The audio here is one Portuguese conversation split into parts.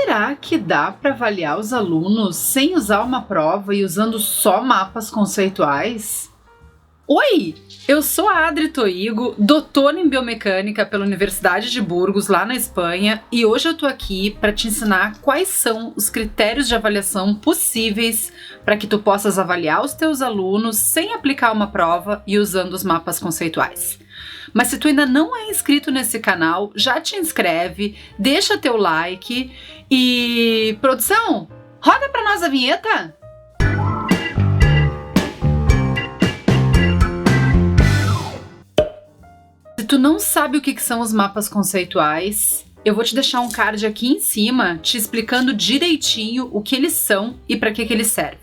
Será que dá para avaliar os alunos sem usar uma prova e usando só mapas conceituais? Oi, eu sou a Adri Toigo, doutora em biomecânica pela Universidade de Burgos, lá na Espanha, e hoje eu tô aqui para te ensinar quais são os critérios de avaliação possíveis para que tu possas avaliar os teus alunos sem aplicar uma prova e usando os mapas conceituais. Mas se tu ainda não é inscrito nesse canal, já te inscreve, deixa teu like e... Produção, roda pra nós a vinheta! Se tu não sabe o que são os mapas conceituais, eu vou te deixar um card aqui em cima te explicando direitinho o que eles são e para que eles servem.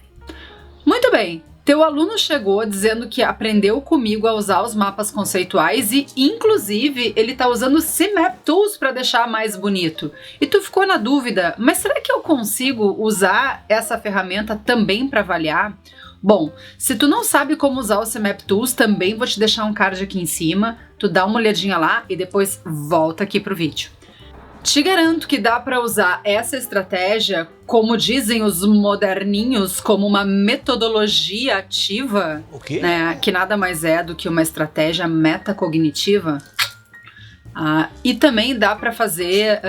Muito bem! Teu aluno chegou dizendo que aprendeu comigo a usar os mapas conceituais e, inclusive, ele está usando o CMap Tools para deixar mais bonito. E tu ficou na dúvida, mas será que eu consigo usar essa ferramenta também para avaliar? Bom, se tu não sabe como usar o CMap Tools, também vou te deixar um card aqui em cima. Tu dá uma olhadinha lá e depois volta aqui pro vídeo. Te garanto que dá para usar essa estratégia, como dizem os moderninhos, como uma metodologia ativa, né, que nada mais é do que uma estratégia metacognitiva. E também dá para fazer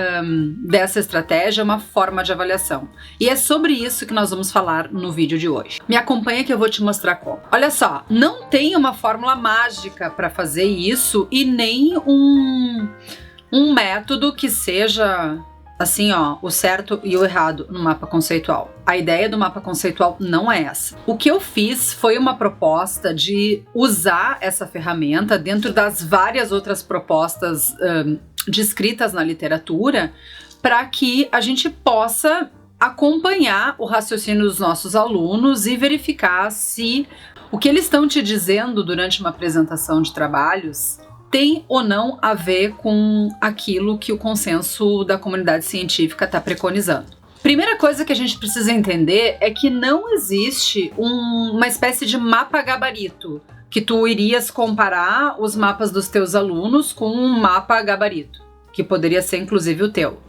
dessa estratégia uma forma de avaliação. E é sobre isso que nós vamos falar no vídeo de hoje. Me acompanha que eu vou te mostrar como. Olha só, não tem uma fórmula mágica para fazer isso e nem um método que seja assim, ó, o certo e o errado no mapa conceitual. A ideia do mapa conceitual não é essa. O que eu fiz foi uma proposta de usar essa ferramenta dentro das várias outras propostas descritas na literatura para que a gente possa acompanhar o raciocínio dos nossos alunos e verificar se o que eles estão te dizendo durante uma apresentação de trabalhos tem ou não a ver com aquilo que o consenso da comunidade científica está preconizando. Primeira coisa que a gente precisa entender é que não existe uma espécie de mapa gabarito, que tu irias comparar os mapas dos teus alunos com um mapa gabarito, que poderia ser inclusive o teu.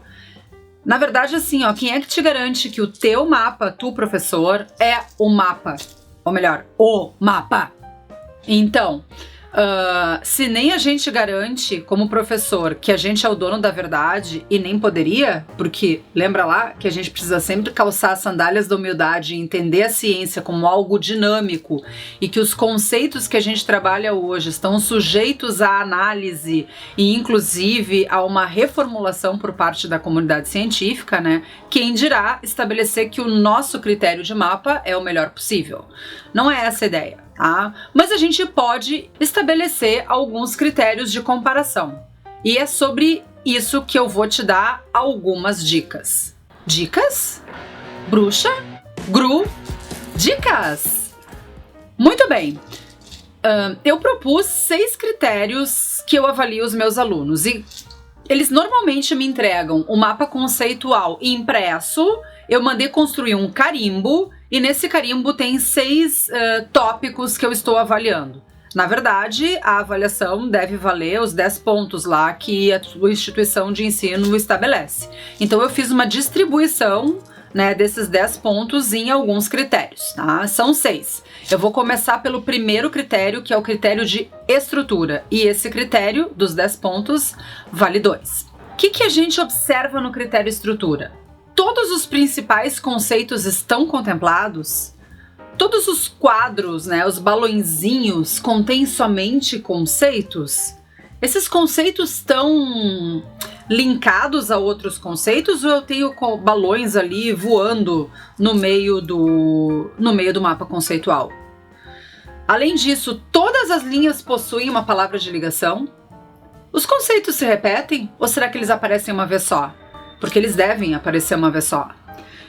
Na verdade, assim, ó, quem é que te garante que o teu mapa, tu professor, é o mapa? Ou melhor, o mapa. Então, se nem a gente garante, como professor, que a gente é o dono da verdade e nem poderia, porque lembra lá que a gente precisa sempre calçar as sandálias da humildade e entender a ciência como algo dinâmico e que os conceitos que a gente trabalha hoje estão sujeitos à análise e inclusive a uma reformulação por parte da comunidade científica, né? Quem dirá estabelecer que o nosso critério de mapa é o melhor possível? Não é essa a ideia. Mas a gente pode estabelecer alguns critérios de comparação. E é sobre isso que eu vou te dar algumas dicas. Dicas? Bruxa? Gru? Dicas! Muito bem. Eu propus 6 critérios que eu avalio os meus alunos. E eles normalmente me entregam um mapa conceitual impresso. Eu mandei construir um carimbo. E nesse carimbo tem 6 tópicos que eu estou avaliando. Na verdade, a avaliação deve valer os 10 pontos lá que a sua instituição de ensino estabelece. Então eu fiz uma distribuição, né, desses 10 pontos em alguns critérios, tá? São 6. Eu vou começar pelo primeiro critério, que é o critério de estrutura. E esse critério, dos 10 pontos, vale 2. O que a gente observa no critério estrutura? Todos os principais conceitos estão contemplados? Todos os quadros, né, os balõezinhos, contêm somente conceitos? Esses conceitos estão linkados a outros conceitos ou eu tenho balões ali voando no meio do mapa conceitual? Além disso, todas as linhas possuem uma palavra de ligação? Os conceitos se repetem ou será que eles aparecem uma vez só? Porque eles devem aparecer uma vez só.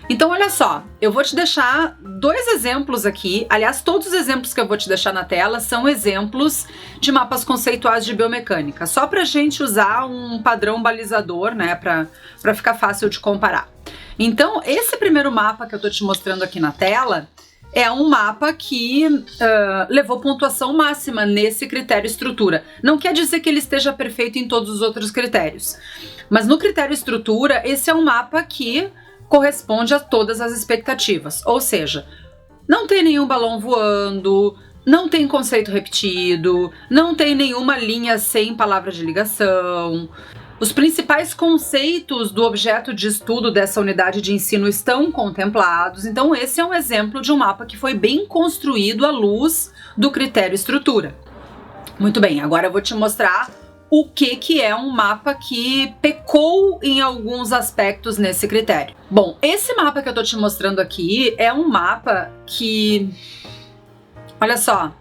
Então, olha só, eu vou te deixar 2 exemplos aqui. Aliás, todos os exemplos que eu vou te deixar na tela são exemplos de mapas conceituais de biomecânica. Só pra gente usar um padrão balizador, né, pra ficar fácil de comparar. Então, esse primeiro mapa que eu tô te mostrando aqui na tela é um mapa que levou pontuação máxima nesse critério estrutura. Não quer dizer que ele esteja perfeito em todos os outros critérios. Mas no critério estrutura, esse é um mapa que corresponde a todas as expectativas. Ou seja, não tem nenhum balão voando, não tem conceito repetido, não tem nenhuma linha sem palavra de ligação. Os principais conceitos do objeto de estudo dessa unidade de ensino estão contemplados. Então, esse é um exemplo de um mapa que foi bem construído à luz do critério estrutura. Muito bem, agora eu vou te mostrar o que é um mapa que pecou em alguns aspectos nesse critério. Bom, esse mapa que eu tô te mostrando aqui é um mapa que, olha só,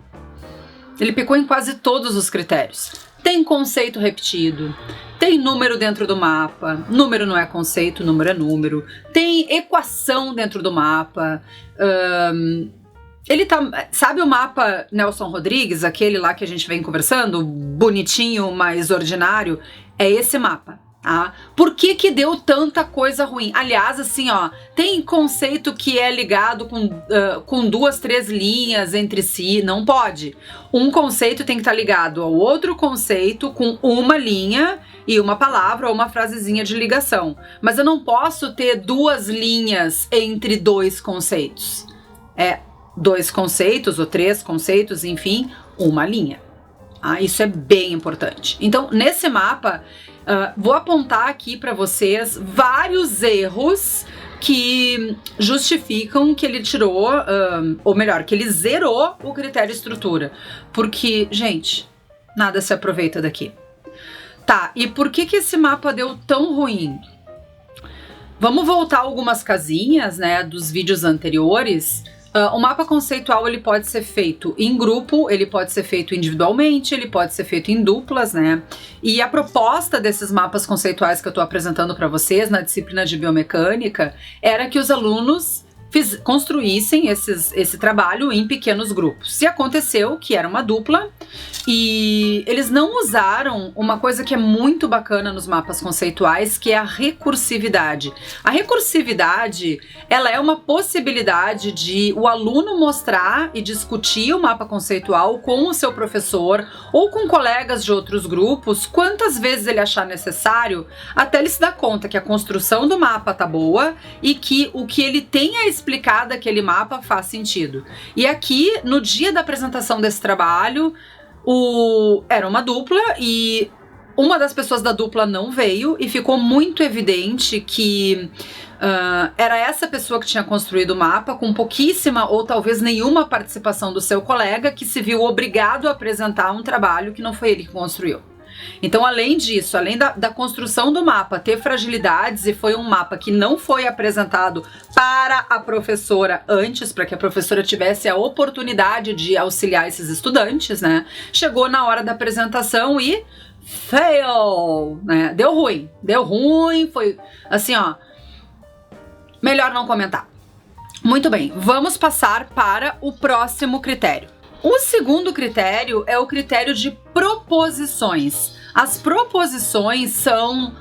ele pecou em quase todos os critérios. Tem conceito repetido, tem número dentro do mapa, número não é conceito, número é número, tem equação dentro do mapa, ele tá, sabe o mapa Nelson Rodrigues, aquele lá que a gente vem conversando, bonitinho, mas ordinário? É esse mapa, tá? Por que deu tanta coisa ruim? Aliás, assim, ó, tem conceito que é ligado com 2, 3 linhas entre si, não pode. Um conceito tem que estar ligado ao outro conceito com uma linha e uma palavra ou uma frasezinha de ligação. Mas eu não posso ter 2 linhas entre 2 conceitos. 2 conceitos ou 3 conceitos, enfim, uma linha. Isso é bem importante. Então, nesse mapa, vou apontar aqui para vocês vários erros que justificam que ele tirou, ou melhor, que ele zerou o critério estrutura. Porque, gente, nada se aproveita daqui. Tá, e por que esse mapa deu tão ruim? Vamos voltar algumas casinhas, né, dos vídeos anteriores. O mapa conceitual ele pode ser feito em grupo, ele pode ser feito individualmente, ele pode ser feito em duplas, né? E a proposta desses mapas conceituais que eu estou apresentando para vocês na disciplina de biomecânica era que os alunos construíssem esse trabalho em pequenos grupos. E aconteceu que era uma dupla e eles não usaram uma coisa que é muito bacana nos mapas conceituais, que é a recursividade. A recursividade, ela é uma possibilidade de o aluno mostrar e discutir o mapa conceitual com o seu professor ou com colegas de outros grupos, quantas vezes ele achar necessário, até ele se dar conta que a construção do mapa tá boa e que o que ele tem a explicar daquele mapa faz sentido. E aqui, no dia da apresentação desse trabalho, era uma dupla e uma das pessoas da dupla não veio e ficou muito evidente que era essa pessoa que tinha construído o mapa com pouquíssima ou talvez nenhuma participação do seu colega, que se viu obrigado a apresentar um trabalho que não foi ele que construiu. Então, além disso, além da construção do mapa ter fragilidades, e foi um mapa que não foi apresentado para a professora antes, para que a professora tivesse a oportunidade de auxiliar esses estudantes, né? Chegou na hora da apresentação e fail, né? Deu ruim, foi assim, ó, melhor não comentar. Muito bem, vamos passar para o próximo critério. O segundo critério é o critério de proposições. As proposições são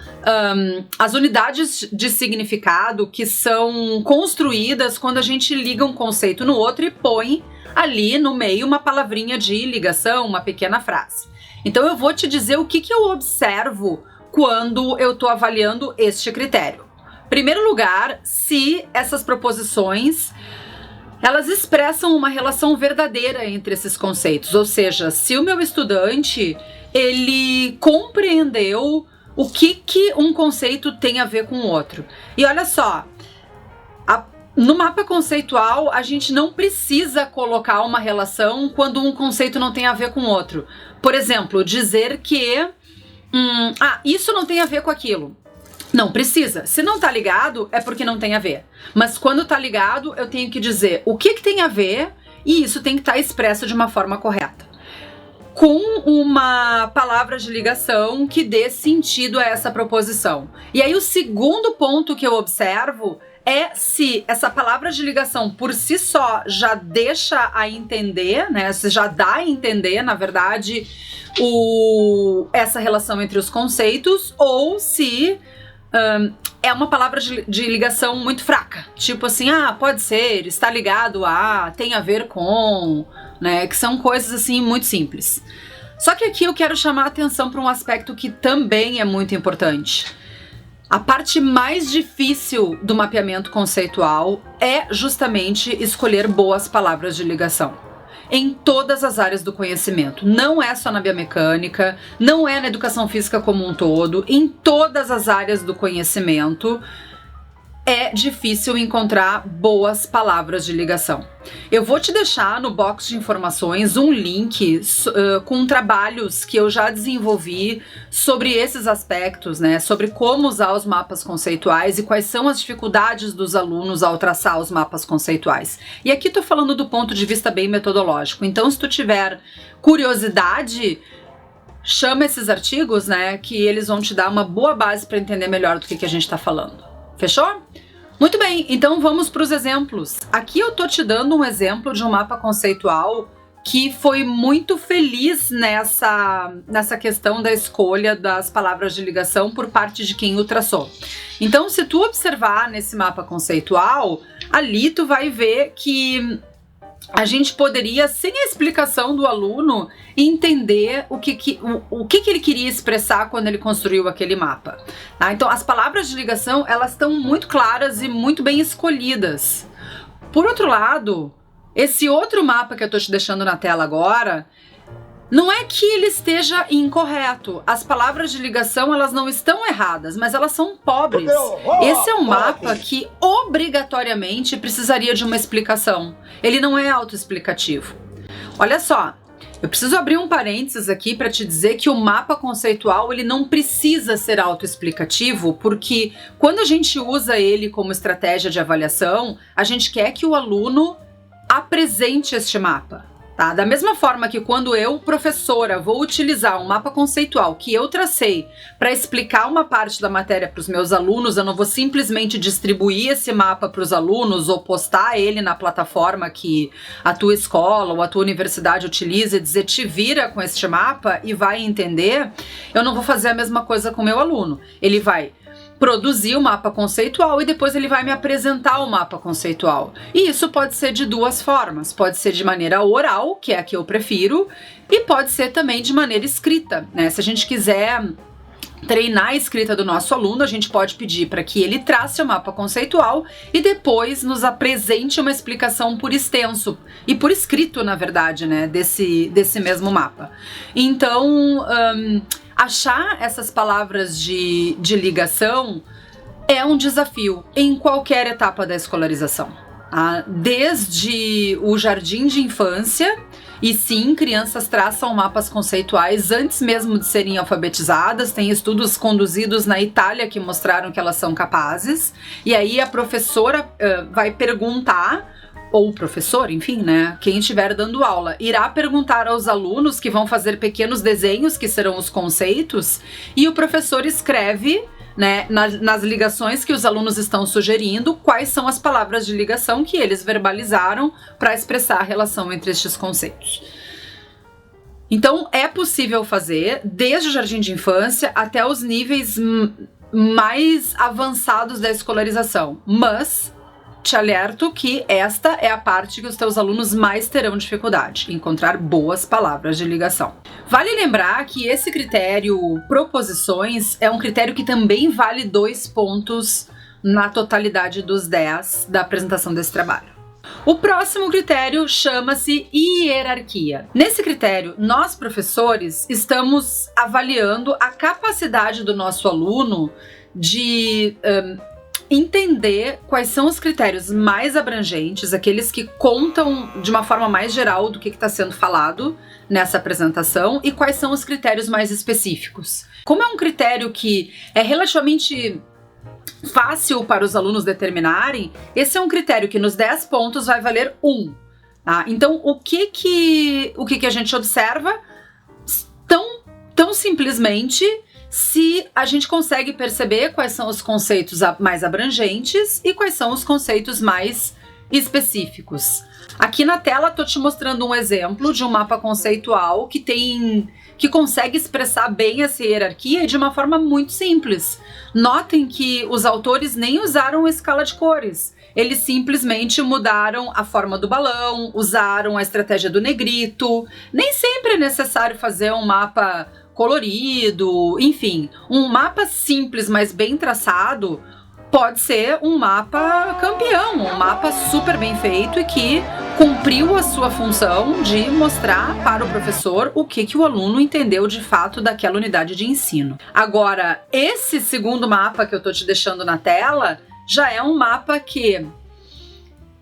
as unidades de significado que são construídas quando a gente liga um conceito no outro e põe ali no meio uma palavrinha de ligação, uma pequena frase. Então eu vou te dizer o que eu observo quando eu estou avaliando este critério. Em primeiro lugar, se essas proposições elas expressam uma relação verdadeira entre esses conceitos, ou seja, se o meu estudante ele compreendeu o que um conceito tem a ver com o outro. E olha só, no mapa conceitual a gente não precisa colocar uma relação quando um conceito não tem a ver com o outro. Por exemplo, dizer que isso não tem a ver com aquilo. Não precisa. Se não tá ligado, é porque não tem a ver. Mas quando tá ligado, eu tenho que dizer o que tem a ver e isso tem que estar expresso de uma forma correta. Com uma palavra de ligação que dê sentido a essa proposição. E aí o segundo ponto que eu observo é se essa palavra de ligação por si só já deixa a entender, né? Se já dá a entender, na verdade, essa relação entre os conceitos, ou se é uma palavra de ligação muito fraca. Tipo assim, pode ser, está ligado a, tem a ver com, né? Que são coisas assim muito simples. Só que aqui eu quero chamar a atenção para um aspecto que também é muito importante. A parte mais difícil do mapeamento conceitual é justamente escolher boas palavras de ligação. Em todas as áreas do conhecimento. Não é só na biomecânica, não é na educação física como um todo, em todas as áreas do conhecimento é difícil encontrar boas palavras de ligação. Eu vou te deixar no box de informações um link com trabalhos que eu já desenvolvi sobre esses aspectos, né? Sobre como usar os mapas conceituais e quais são as dificuldades dos alunos ao traçar os mapas conceituais. E aqui tô falando do ponto de vista bem metodológico. Então, se tu tiver curiosidade, chama esses artigos, né? Que eles vão te dar uma boa base para entender melhor do que a gente tá falando. Fechou? Muito bem, então vamos para os exemplos. Aqui eu tô te dando um exemplo de um mapa conceitual que foi muito feliz nessa questão da escolha das palavras de ligação por parte de quem o traçou. Então, se tu observar nesse mapa conceitual, ali tu vai ver que a gente poderia, sem a explicação do aluno, entender o que ele queria expressar quando ele construiu aquele mapa. Tá? Então, as palavras de ligação, elas estão muito claras e muito bem escolhidas. Por outro lado, esse outro mapa que eu estou te deixando na tela agora, não é que ele esteja incorreto. As palavras de ligação, elas não estão erradas, mas elas são pobres. Esse é um mapa que obrigatoriamente precisaria de uma explicação. Ele não é autoexplicativo. Olha só, eu preciso abrir um parênteses aqui para te dizer que o mapa conceitual, ele não precisa ser autoexplicativo, porque quando a gente usa ele como estratégia de avaliação, a gente quer que o aluno apresente este mapa. Tá? Da mesma forma que quando eu, professora, vou utilizar um mapa conceitual que eu tracei para explicar uma parte da matéria para os meus alunos, eu não vou simplesmente distribuir esse mapa para os alunos ou postar ele na plataforma que a tua escola ou a tua universidade utiliza e dizer te vira com este mapa e vai entender. Eu não vou fazer a mesma coisa com o meu aluno. Ele vai produzir o mapa conceitual e depois ele vai me apresentar o mapa conceitual. E isso pode ser de duas formas. Pode ser de maneira oral, que é a que eu prefiro, e pode ser também de maneira escrita, né? Se a gente quiser treinar a escrita do nosso aluno, a gente pode pedir para que ele trace o mapa conceitual e depois nos apresente uma explicação por extenso e por escrito, na verdade, né, desse mesmo mapa. Então, achar essas palavras de ligação é um desafio em qualquer etapa da escolarização. Desde o jardim de infância, e sim, crianças traçam mapas conceituais antes mesmo de serem alfabetizadas. Tem estudos conduzidos na Itália que mostraram que elas são capazes. E aí a professora vai perguntar, ou o professor, enfim, né, quem estiver dando aula, irá perguntar aos alunos que vão fazer pequenos desenhos, que serão os conceitos, e o professor escreve, né, nas ligações que os alunos estão sugerindo, quais são as palavras de ligação que eles verbalizaram para expressar a relação entre estes conceitos. Então, é possível fazer desde o jardim de infância até os níveis mais avançados da escolarização, mas te alerto que esta é a parte que os teus alunos mais terão dificuldade, encontrar boas palavras de ligação. Vale lembrar que esse critério proposições é um critério que também vale 2 pontos na totalidade dos 10 da apresentação desse trabalho. O próximo critério chama-se hierarquia. Nesse critério, nós professores estamos avaliando a capacidade do nosso aluno de entender quais são os critérios mais abrangentes, aqueles que contam de uma forma mais geral do que está sendo falado nessa apresentação, e quais são os critérios mais específicos. Como é um critério que é relativamente fácil para os alunos determinarem, esse é um critério que nos 10 pontos vai valer 1. Tá? Então, o que a gente observa tão simplesmente se a gente consegue perceber quais são os conceitos mais abrangentes e quais são os conceitos mais específicos. Aqui na tela tô te mostrando um exemplo de um mapa conceitual que consegue expressar bem essa hierarquia de uma forma muito simples. Notem que os autores nem usaram escala de cores. Eles simplesmente mudaram a forma do balão, usaram a estratégia do negrito. Nem sempre é necessário fazer um mapa colorido, enfim. Um mapa simples, mas bem traçado, pode ser um mapa campeão, um mapa super bem feito e que cumpriu a sua função de mostrar para o professor o que o aluno entendeu de fato daquela unidade de ensino. Agora, esse segundo mapa que eu tô te deixando na tela, já é um mapa que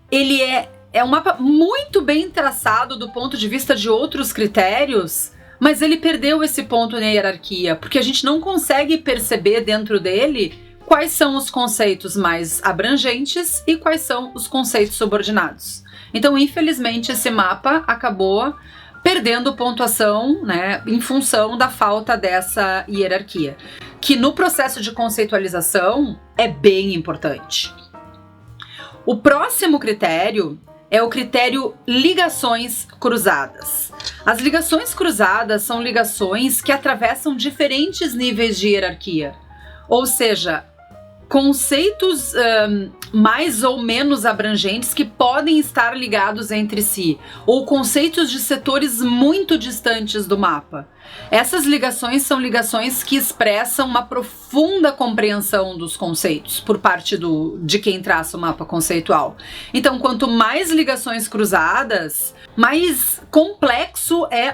ele é um mapa muito bem traçado do ponto de vista de outros critérios, mas ele perdeu esse ponto na hierarquia, porque a gente não consegue perceber dentro dele quais são os conceitos mais abrangentes e quais são os conceitos subordinados. Então, infelizmente, esse mapa acabou perdendo pontuação, né, em função da falta dessa hierarquia, que no processo de conceitualização é bem importante. O próximo critério é o critério ligações cruzadas. As ligações cruzadas são ligações que atravessam diferentes níveis de hierarquia, ou seja, conceitos mais ou menos abrangentes que podem estar ligados entre si, ou conceitos de setores muito distantes do mapa. Essas ligações são ligações que expressam uma profunda compreensão dos conceitos por parte de quem traça o mapa conceitual. Então, quanto mais ligações cruzadas, mais complexo é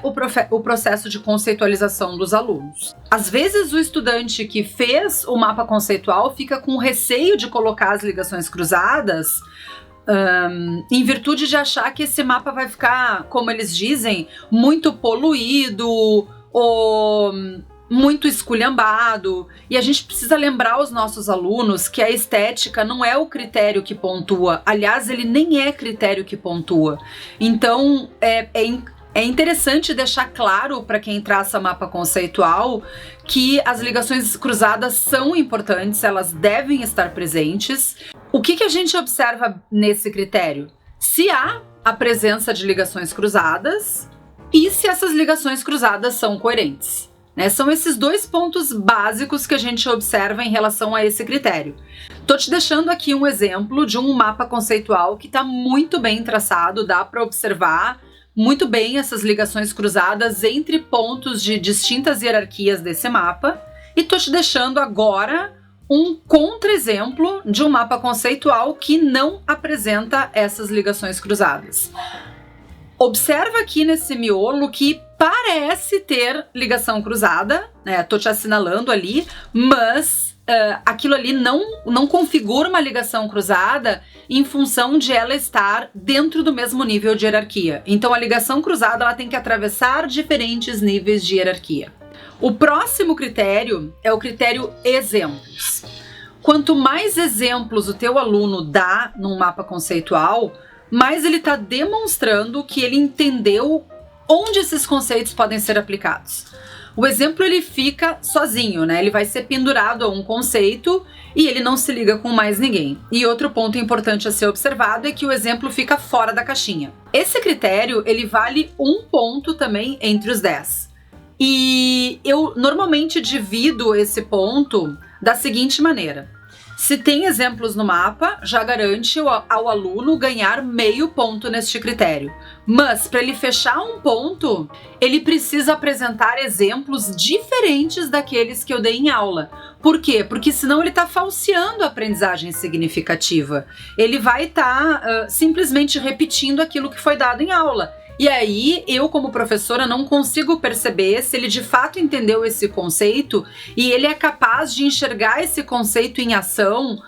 o processo de conceitualização dos alunos. Às vezes, o estudante que fez o mapa conceitual fica com receio de colocar as ligações cruzadas, em virtude de achar que esse mapa vai ficar, como eles dizem, muito poluído ou muito esculhambado. E a gente precisa lembrar aos nossos alunos que a estética não é o critério que pontua. Aliás, ele nem é critério que pontua. Então, é interessante deixar claro para quem traça mapa conceitual que as ligações cruzadas são importantes, elas devem estar presentes. O que a gente observa nesse critério? Se há a presença de ligações cruzadas e se essas ligações cruzadas são coerentes, né? São esses dois pontos básicos que a gente observa em relação a esse critério. Tô te deixando aqui um exemplo de um mapa conceitual que está muito bem traçado, dá para observar muito bem essas ligações cruzadas entre pontos de distintas hierarquias desse mapa, e tô te deixando agora um contra-exemplo de um mapa conceitual que não apresenta essas ligações cruzadas. Observa aqui nesse miolo que parece ter ligação cruzada, né? Tô te assinalando ali, mas aquilo ali não configura uma ligação cruzada em função de ela estar dentro do mesmo nível de hierarquia. Então a ligação cruzada ela tem que atravessar diferentes níveis de hierarquia. O próximo critério é o critério exemplos. Quanto mais exemplos o teu aluno dá num mapa conceitual, mais ele está demonstrando que ele entendeu onde esses conceitos podem ser aplicados. O exemplo ele fica sozinho, né? Ele vai ser pendurado a um conceito e ele não se liga com mais ninguém. E outro ponto importante a ser observado é que o exemplo fica fora da caixinha. Esse critério ele vale 1 ponto também entre os 10. E eu normalmente divido esse ponto da seguinte maneira: se tem exemplos no mapa, já garante ao aluno ganhar meio ponto neste critério. Mas, para ele fechar 1 ponto, ele precisa apresentar exemplos diferentes daqueles que eu dei em aula. Por quê? Porque senão ele está falseando a aprendizagem significativa. Ele vai estar simplesmente repetindo aquilo que foi dado em aula. E aí, eu como professora não consigo perceber se ele de fato entendeu esse conceito e ele é capaz de enxergar esse conceito em ação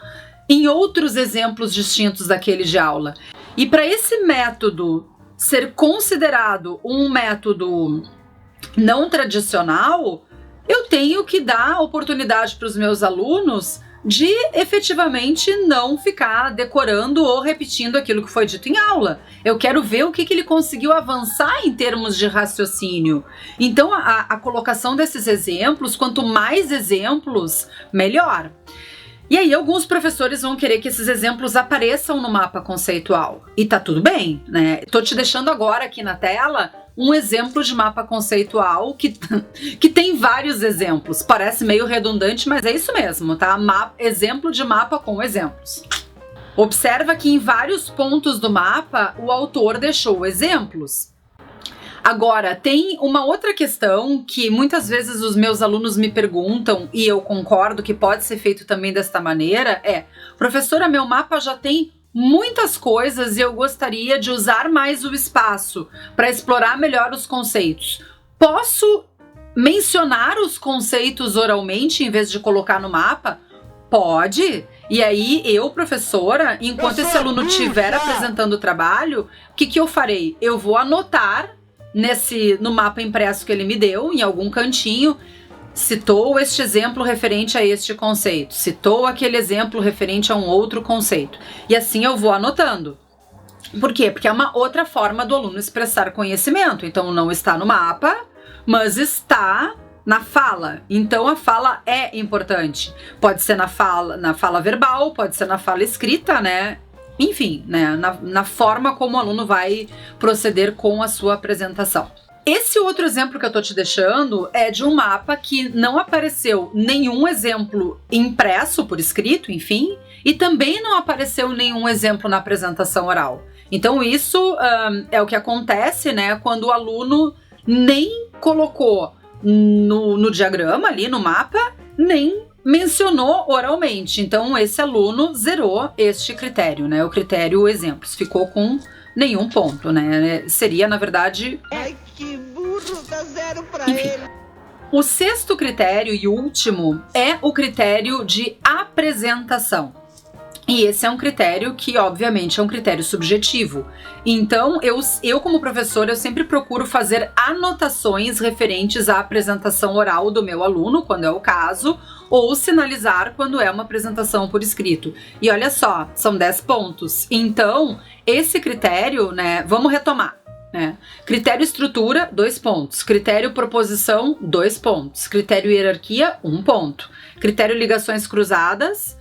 em outros exemplos distintos daquele de aula. E para esse método ser considerado um método não tradicional, eu tenho que dar oportunidade para os meus alunos de efetivamente não ficar decorando ou repetindo aquilo que foi dito em aula. Eu quero ver o que ele conseguiu avançar em termos de raciocínio. Então, a colocação desses exemplos, quanto mais exemplos, melhor. E aí, alguns professores vão querer que esses exemplos apareçam no mapa conceitual. E tá tudo bem, né? Tô te deixando agora aqui na tela um exemplo de mapa conceitual que tem vários exemplos. Parece meio redundante, mas é isso mesmo, tá? Exemplo de mapa com exemplos. Observa que em vários pontos do mapa o autor deixou exemplos. Agora, tem uma outra questão que muitas vezes os meus alunos me perguntam, e eu concordo que pode ser feito também desta maneira, professora, meu mapa já tem muitas coisas e eu gostaria de usar mais o espaço para explorar melhor os conceitos. Posso mencionar os conceitos oralmente em vez de colocar no mapa? Pode. E aí, eu, professora, enquanto esse aluno estiver apresentando o trabalho, o que eu farei? Eu vou anotar no mapa impresso que ele me deu, em algum cantinho, citou este exemplo referente a este conceito, citou aquele exemplo referente a um outro conceito. E assim eu vou anotando. Por quê? Porque é uma outra forma do aluno expressar conhecimento. Então, não está no mapa, mas está na fala. Então, a fala é importante. Pode ser na fala verbal, pode ser na fala escrita, né? Enfim, né? Na forma como o aluno vai proceder com a sua apresentação. Esse outro exemplo que eu tô te deixando é de um mapa que não apareceu nenhum exemplo impresso por escrito, enfim, e também não apareceu nenhum exemplo na apresentação oral. Então isso é o que acontece, né, quando o aluno nem colocou no diagrama ali no mapa, nem mencionou oralmente. Então esse aluno zerou este critério, né, o critério exemplos, ficou com nenhum ponto, né, seria na verdade... Ai, que burro, dá 0 pra Enfim. ele. O sexto critério e último é o critério de apresentação. E esse é um critério que, obviamente, é um critério subjetivo. Então, eu como professora, eu sempre procuro fazer anotações referentes à apresentação oral do meu aluno, quando é o caso, ou sinalizar quando é uma apresentação por escrito. E olha só, são 10 pontos. Então, esse critério, né, vamos retomar. Critério estrutura, 2 pontos. Critério proposição, 2 pontos. Critério hierarquia, 1 ponto. Critério ligações cruzadas,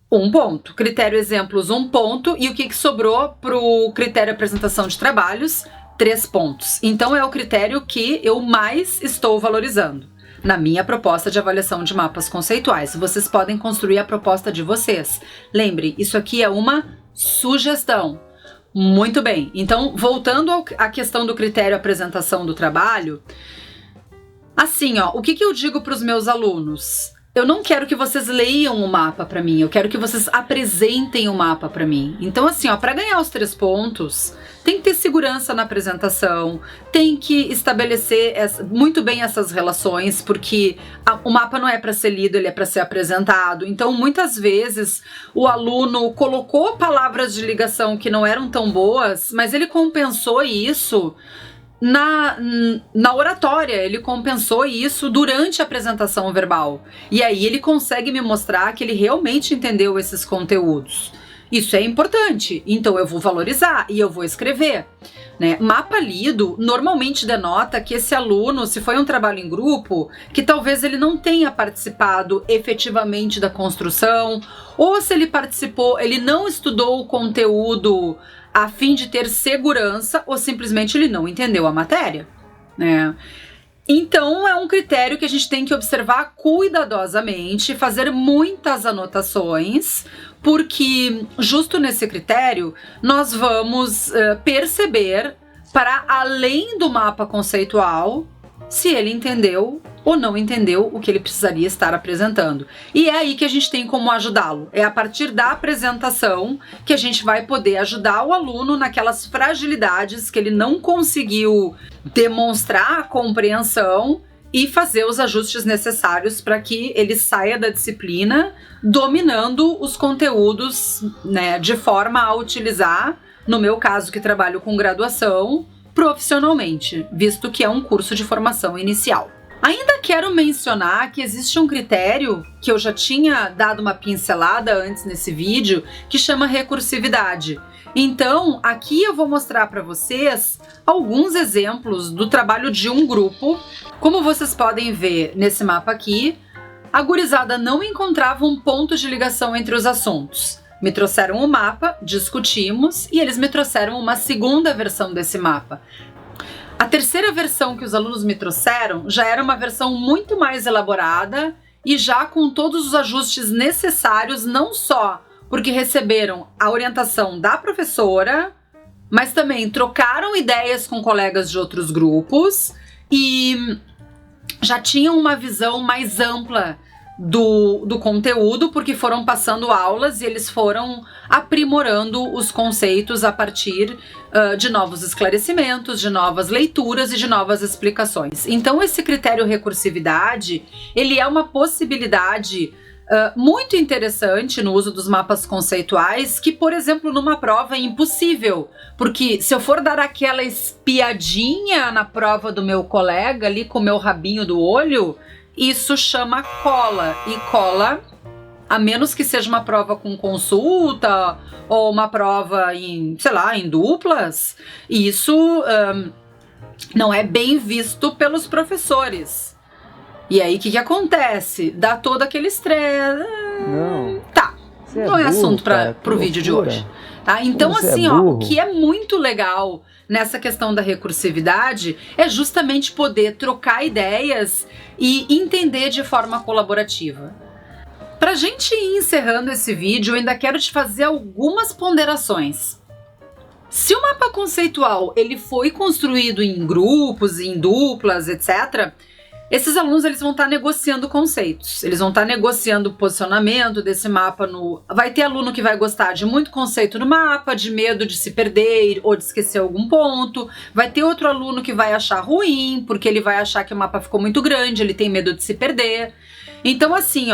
1 ponto. Critério exemplos, 1 ponto. E o que sobrou para o critério apresentação de trabalhos? 3 pontos. Então é o critério que eu mais estou valorizando na minha proposta de avaliação de mapas conceituais. Vocês podem construir a proposta de vocês. Lembre, isso aqui é uma sugestão. Muito bem, então voltando à questão do critério apresentação do trabalho, assim, o que eu digo para os meus alunos? Eu não quero que vocês leiam o mapa para mim, eu quero que vocês apresentem o mapa para mim. Então assim, para ganhar os 3 pontos, tem que ter segurança na apresentação, tem que estabelecer muito bem essas relações, porque o mapa não é para ser lido, ele é para ser apresentado. Então muitas vezes o aluno colocou palavras de ligação que não eram tão boas, mas ele compensou isso na oratória, ele compensou isso durante a apresentação verbal. E aí ele consegue me mostrar que ele realmente entendeu esses conteúdos. Isso é importante, então eu vou valorizar e eu vou escrever. Né? Mapa lido normalmente denota que esse aluno, se foi um trabalho em grupo, que talvez ele não tenha participado efetivamente da construção, ou se ele participou, ele não estudou o conteúdo a fim de ter segurança, ou simplesmente ele não entendeu a matéria, né? Então é um critério que a gente tem que observar cuidadosamente, fazer muitas anotações, porque justo nesse critério nós vamos perceber, para além do mapa conceitual, se ele entendeu ou não entendeu o que ele precisaria estar apresentando. E é aí que a gente tem como ajudá-lo. É a partir da apresentação que a gente vai poder ajudar o aluno naquelas fragilidades que ele não conseguiu demonstrar a compreensão e fazer os ajustes necessários para que ele saia da disciplina dominando os conteúdos, né, de forma a utilizar, no meu caso que trabalho com graduação, profissionalmente, visto que é um curso de formação inicial. Ainda quero mencionar que existe um critério que eu já tinha dado uma pincelada antes nesse vídeo, que chama recursividade. Então, aqui eu vou mostrar para vocês alguns exemplos do trabalho de um grupo. Como vocês podem ver nesse mapa aqui, a gurizada não encontrava um ponto de ligação entre os assuntos. Me trouxeram o mapa, discutimos e eles me trouxeram uma segunda versão desse mapa. A terceira versão que os alunos me trouxeram já era uma versão muito mais elaborada e já com todos os ajustes necessários, não só porque receberam a orientação da professora, mas também trocaram ideias com colegas de outros grupos e já tinham uma visão mais ampla do conteúdo, porque foram passando aulas e eles foram aprimorando os conceitos a partir de novos esclarecimentos, de novas leituras e de novas explicações. Então esse critério recursividade, ele é uma possibilidade muito interessante no uso dos mapas conceituais, que, por exemplo, numa prova é impossível, porque se eu for dar aquela espiadinha na prova do meu colega ali com o meu rabinho do olho, isso chama cola, e cola, a menos que seja uma prova com consulta ou uma prova em, sei lá, em duplas, isso não é bem visto pelos professores. E aí o que acontece? Dá todo aquele estresse. Não. Tá, não é assunto pro vídeo de hoje. Tá? Então assim, o que é muito legal nessa questão da recursividade é justamente poder trocar ideias e entender de forma colaborativa. Pra gente ir encerrando esse vídeo, eu ainda quero te fazer algumas ponderações. Se o mapa conceitual ele foi construído em grupos, em duplas, etc., esses alunos eles vão estar negociando conceitos, eles vão estar negociando o posicionamento desse mapa no... Vai ter aluno que vai gostar de muito conceito no mapa, de medo de se perder ou de esquecer algum ponto. Vai ter outro aluno que vai achar ruim, porque ele vai achar que o mapa ficou muito grande, ele tem medo de se perder. Então assim,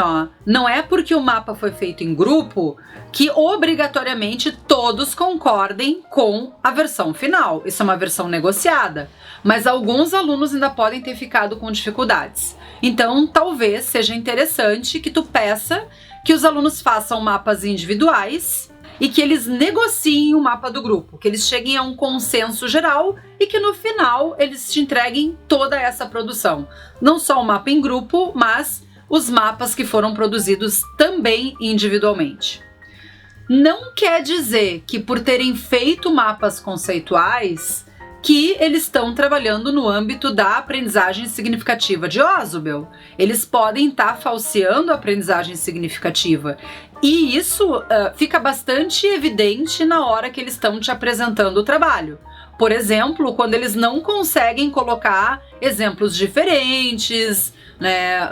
não é porque o mapa foi feito em grupo que obrigatoriamente todos concordem com a versão final. Isso é uma versão negociada. Mas alguns alunos ainda podem ter ficado com dificuldades. Então, talvez seja interessante que tu peça que os alunos façam mapas individuais e que eles negociem o mapa do grupo, que eles cheguem a um consenso geral e que no final eles te entreguem toda essa produção. Não só o mapa em grupo, mas os mapas que foram produzidos também individualmente. Não quer dizer que por terem feito mapas conceituais que eles estão trabalhando no âmbito da aprendizagem significativa de Ausubel. Eles podem estar falseando a aprendizagem significativa. E isso fica bastante evidente na hora que eles estão te apresentando o trabalho. Por exemplo, quando eles não conseguem colocar exemplos diferentes, né?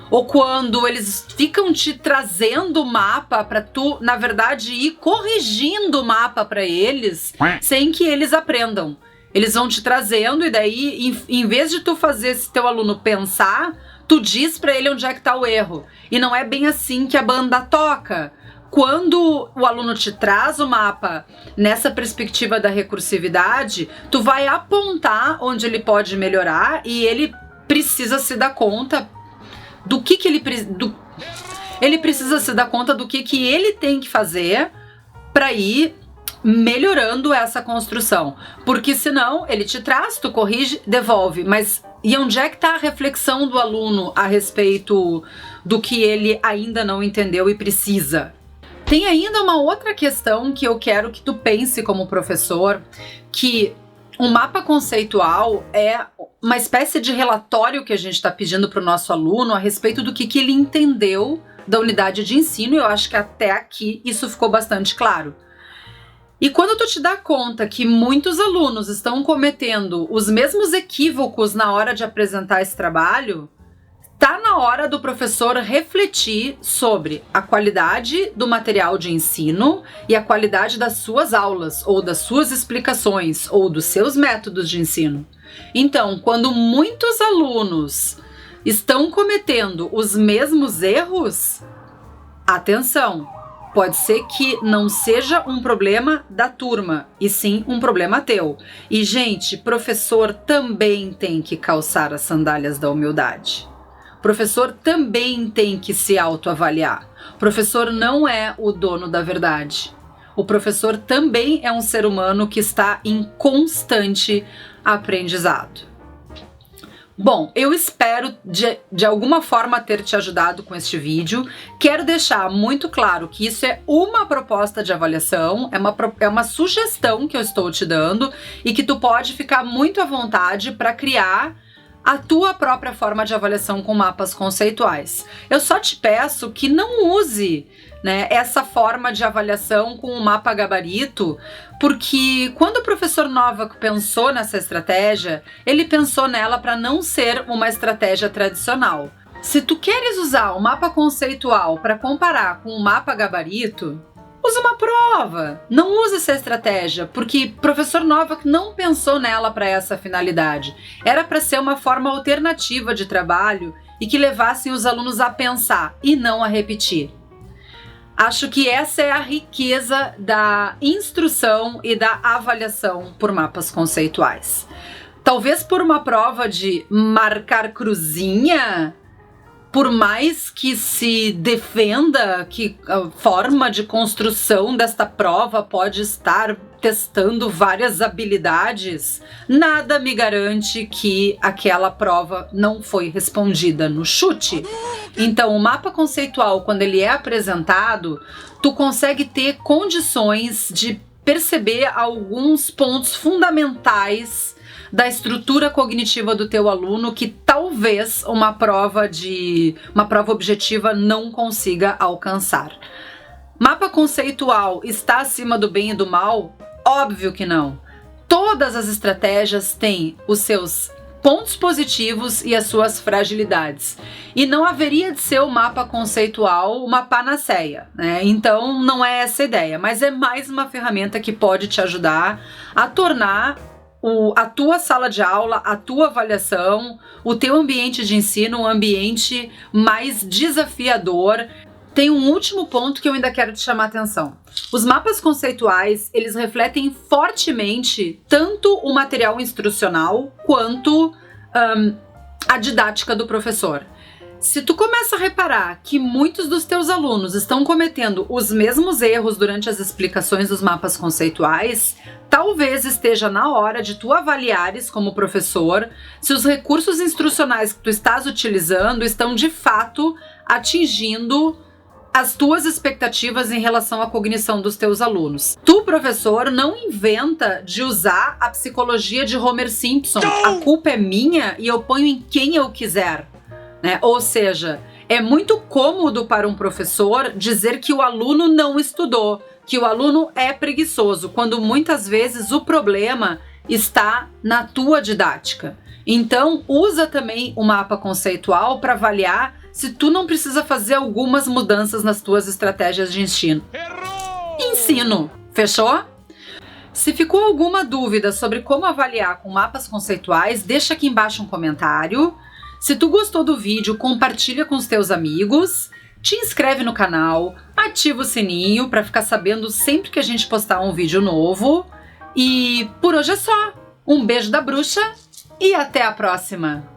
Ou quando eles ficam te trazendo o mapa para tu, na verdade, ir corrigindo o mapa para eles sem que eles aprendam. Eles vão te trazendo e daí, em vez de tu fazer esse teu aluno pensar, tu diz para ele onde é que tá o erro. E não é bem assim que a banda toca. Quando o aluno te traz o mapa nessa perspectiva da recursividade, tu vai apontar onde ele pode melhorar e ele precisa se dar conta do que ele precisa se dar conta do que ele tem que fazer para ir melhorando essa construção. Porque senão ele te traz, tu corrige, devolve, mas e onde é que está a reflexão do aluno a respeito do que ele ainda não entendeu e precisa? Tem ainda uma outra questão que eu quero que tu pense como professor, que um mapa conceitual é uma espécie de relatório que a gente está pedindo para o nosso aluno a respeito do que ele entendeu da unidade de ensino, e eu acho que até aqui isso ficou bastante claro. E quando tu te dá conta que muitos alunos estão cometendo os mesmos equívocos na hora de apresentar esse trabalho, tá na hora do professor refletir sobre a qualidade do material de ensino e a qualidade das suas aulas, ou das suas explicações, ou dos seus métodos de ensino. Então, quando muitos alunos estão cometendo os mesmos erros, atenção! Pode ser que não seja um problema da turma, e sim um problema teu. E, gente, professor também tem que calçar as sandálias da humildade. Professor também tem que se autoavaliar. Professor não é o dono da verdade. O professor também é um ser humano que está em constante aprendizado. Bom, eu espero de alguma forma ter te ajudado com este vídeo. Quero deixar muito claro que isso é uma proposta de avaliação, é uma sugestão que eu estou te dando e que tu pode ficar muito à vontade para criar a tua própria forma de avaliação com mapas conceituais. Eu só te peço que não use né, essa forma de avaliação com o mapa gabarito, porque quando o professor Novak pensou nessa estratégia, ele pensou nela para não ser uma estratégia tradicional. Se tu queres usar o mapa conceitual para comparar com o mapa gabarito, usa uma prova. Não use essa estratégia, porque o professor Novak não pensou nela para essa finalidade. Era para ser uma forma alternativa de trabalho e que levassem os alunos a pensar e não a repetir. Acho que essa é a riqueza da instrução e da avaliação por mapas conceituais. Talvez por uma prova de marcar cruzinha, por mais que se defenda que a forma de construção desta prova pode estar testando várias habilidades, nada me garante que aquela prova não foi respondida no chute. Então, o mapa conceitual, quando ele é apresentado, tu consegue ter condições de perceber alguns pontos fundamentais da estrutura cognitiva do teu aluno que talvez uma prova objetiva não consiga alcançar. Mapa conceitual está acima do bem e do mal? Óbvio que não. Todas as estratégias têm os seus pontos positivos e as suas fragilidades. E não haveria de ser o mapa conceitual uma panaceia, né? Então não é essa a ideia, mas é mais uma ferramenta que pode te ajudar a tornar a tua sala de aula, a tua avaliação, o teu ambiente de ensino um ambiente mais desafiador. Tem um último ponto que eu ainda quero te chamar a atenção. Os mapas conceituais, eles refletem fortemente tanto o material instrucional quanto a didática do professor. Se tu começa a reparar que muitos dos teus alunos estão cometendo os mesmos erros durante as explicações dos mapas conceituais, talvez esteja na hora de tu avaliares como professor se os recursos instrucionais que tu estás utilizando estão de fato atingindo as tuas expectativas em relação à cognição dos teus alunos. Tu, professor, não inventa de usar a psicologia de Homer Simpson. A culpa é minha e eu ponho em quem eu quiser. Né? Ou seja, é muito cômodo para um professor dizer que o aluno não estudou, que o aluno é preguiçoso, quando muitas vezes o problema está na tua didática. Então, usa também o mapa conceitual para avaliar se tu não precisa fazer algumas mudanças nas tuas estratégias de ensino. Ensino, fechou? Se ficou alguma dúvida sobre como avaliar com mapas conceituais, deixa aqui embaixo um comentário. Se tu gostou do vídeo, compartilha com os teus amigos, te inscreve no canal, ativa o sininho para ficar sabendo sempre que a gente postar um vídeo novo. E por hoje é só. Um beijo da bruxa e até a próxima!